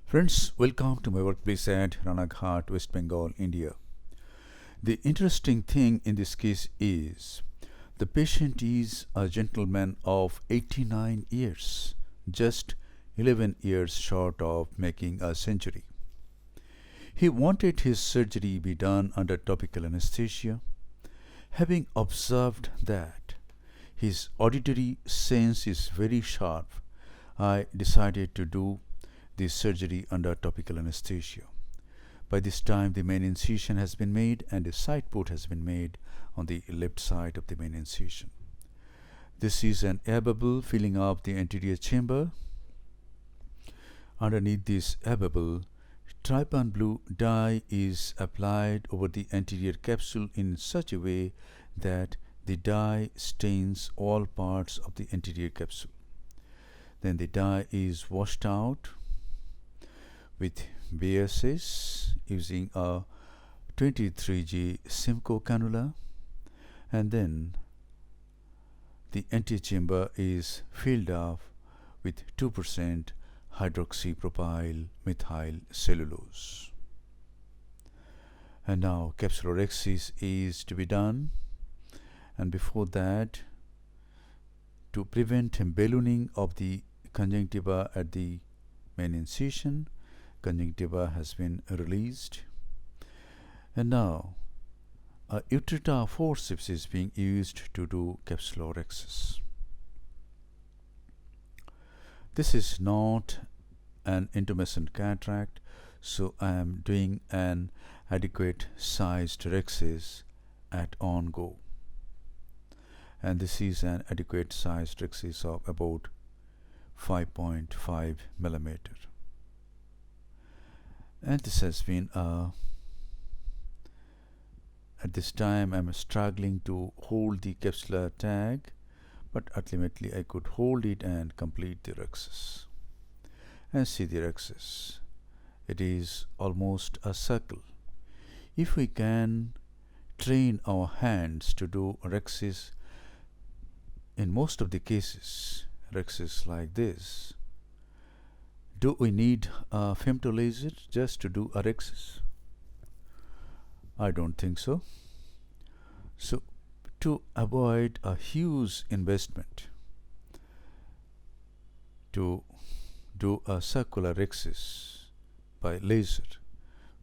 Friends, welcome to my workplace at Ranaghat, West Bengal, India. The interesting thing in this case is the patient is a gentleman of 89 years, just 11 years short of making a century. He wanted his surgery be done under topical anesthesia. Having observed that his auditory sense is very sharp, I decided to do this surgery under topical anesthesia. By this time, the main incision has been made and a side port has been made on the left side of the main incision. This is an air bubble filling up the anterior chamber. Underneath this air bubble, trypan blue dye is applied over the anterior capsule in such a way that the dye stains all parts of the anterior capsule. Then the dye is washed out with BSS using a 23G Simcoe cannula, and then the antechamber is filled up with 2% hydroxypropyl methyl cellulose. And now capsulorhexis is to be done, and before that, to prevent ballooning of the conjunctiva at the main incision, conjunctiva has been released, and now a Utrata forceps is being used to do capsulorhexis. This is not an intumescent cataract, so I am doing an adequate sized rhexis at on-go, and this is an adequate sized rhexis of about 5.5 millimeter. And this has been at this time I'm struggling to hold the capsular tag, but ultimately I could hold it and complete the rhexis. And see the rhexis. It is almost a circle. If we can train our hands to do rhexis, in most of the cases, rhexis like this, do we need a femtolaser just to do a rhexis? I don't think so. So, to avoid a huge investment to do a circular rhexis by laser,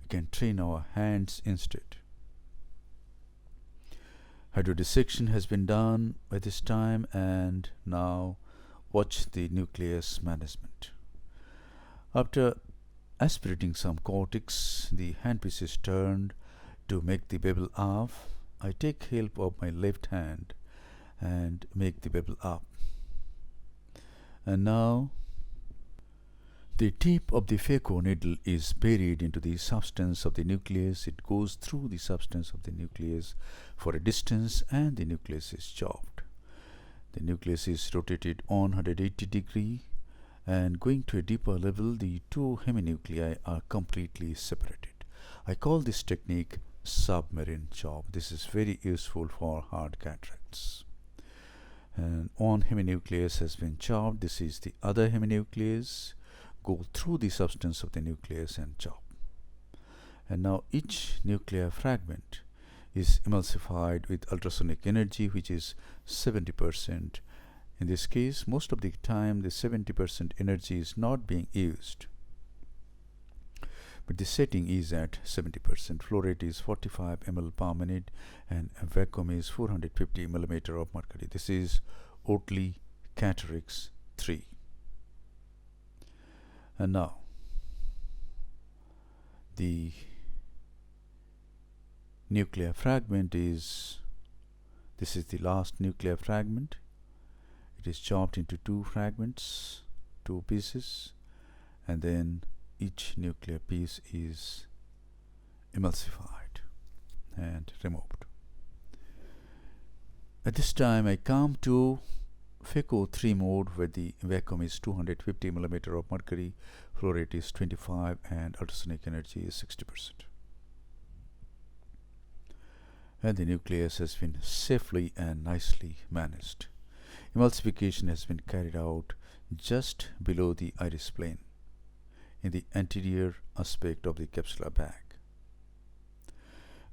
we can train our hands instead. Hydrodissection has been done by this time, and now watch the nucleus management. After aspirating some cortex, the handpiece is turned to make the bevel up. I take help of my left hand and make the bevel up. And now the tip of the Phaco needle is buried into the substance of the nucleus. It goes through the substance of the nucleus for a distance, and the nucleus is chopped. The nucleus is rotated on 180 degree, and going to a deeper level, the two heminuclei are completely separated. I call this technique submarine chop. This is very useful for hard cataracts. And one heminucleus has been chopped. This is the other heminucleus. Go through the substance of the nucleus and chop. And now each nuclear fragment is emulsified with ultrasonic energy, which is 70%. In this case, most of the time the 70% energy is not being used, but the setting is at 70%. Flow rate is 45 ml per minute, and a vacuum is 450 millimeter of mercury. This is Oatley Cataracts 3. And now the nuclear fragment is, this is the last nuclear fragment. It is chopped into two fragments, two pieces, and then each nuclear piece is emulsified and removed. At this time I come to Phaco 3 mode, where the vacuum is 250 millimeter of mercury, flow rate is 25, and ultrasonic energy is 60%. And the nucleus has been safely and nicely managed. Emulsification has been carried out just below the iris plane. in the anterior aspect of the capsular bag.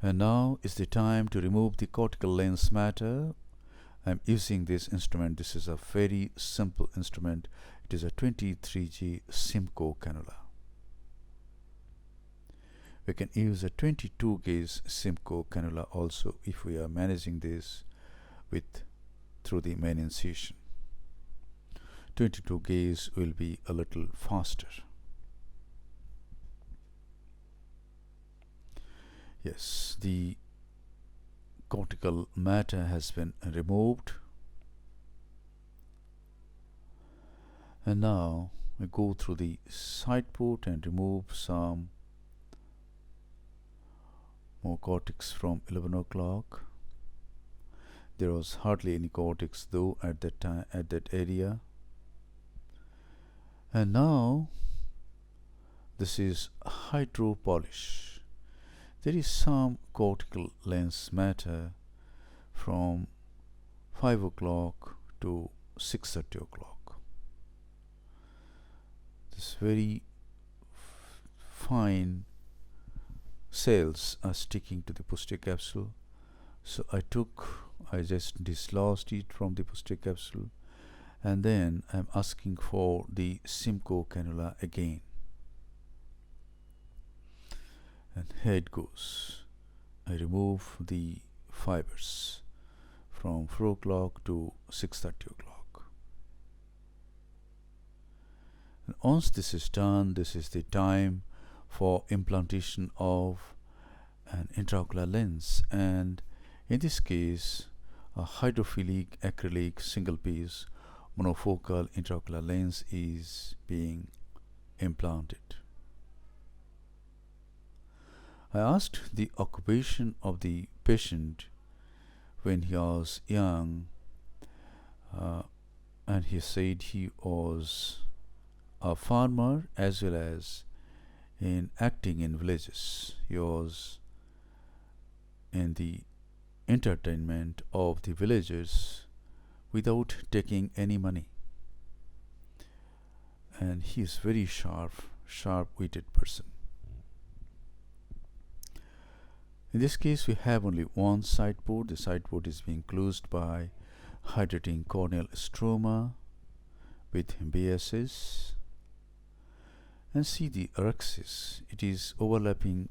And now is the time to remove the cortical lens matter. I'm using this instrument. This is a very simple instrument. It is a 23G Simcoe cannula. We can use a 22 gauge Simcoe cannula also if we are managing this through the main incision. 22 gauge will be a little faster. Yes, the cortical matter has been removed, and now we go through the side port and remove some more cortex from 11 o'clock. There was hardly any cortex though at that time, at that area. And now this is hydro polish. There is some cortical lens matter from 5 o'clock to 6:30 o'clock. This very fine cells are sticking to the posterior capsule. So I just dislodged it from the posterior capsule, and then I'm asking for the Simcoe cannula again. And here it goes. I remove the fibers from 4 o'clock to 6:30 o'clock. And once this is done, this is the time for implantation of an intraocular lens, and in this case a hydrophilic acrylic single piece monofocal intraocular lens is being implanted. I asked the occupation of the patient when he was young, and he said he was a farmer as well as in acting in villages. He was in the entertainment of the villagers without taking any money, and he is very sharp-witted person. In this case we have only one side port. The side port is being closed by hydrating corneal stroma with BSS, and see the rhexis. It is overlapping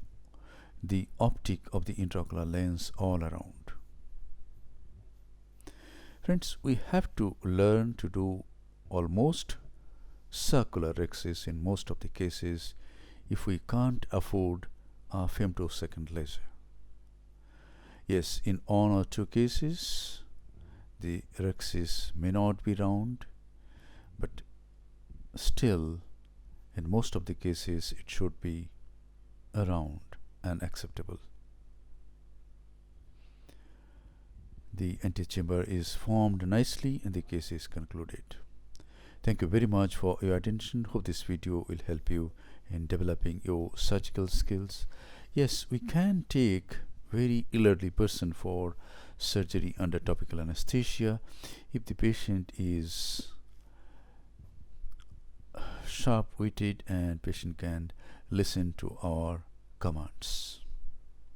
the optic of the intraocular lens all around. Friends, we have to learn to do almost circular rhexis in most of the cases if we can't afford a femtosecond laser. Yes, in 1 or 2 cases the rhexis may not be round, but still in most of the cases it should be round and acceptable. The antechamber is formed nicely and the case is concluded. Thank you very much for your attention. Hope this video will help you in developing your surgical skills. Yes, we can take very elderly person for surgery under topical anesthesia if the patient is sharp-witted and patient can listen to our commands.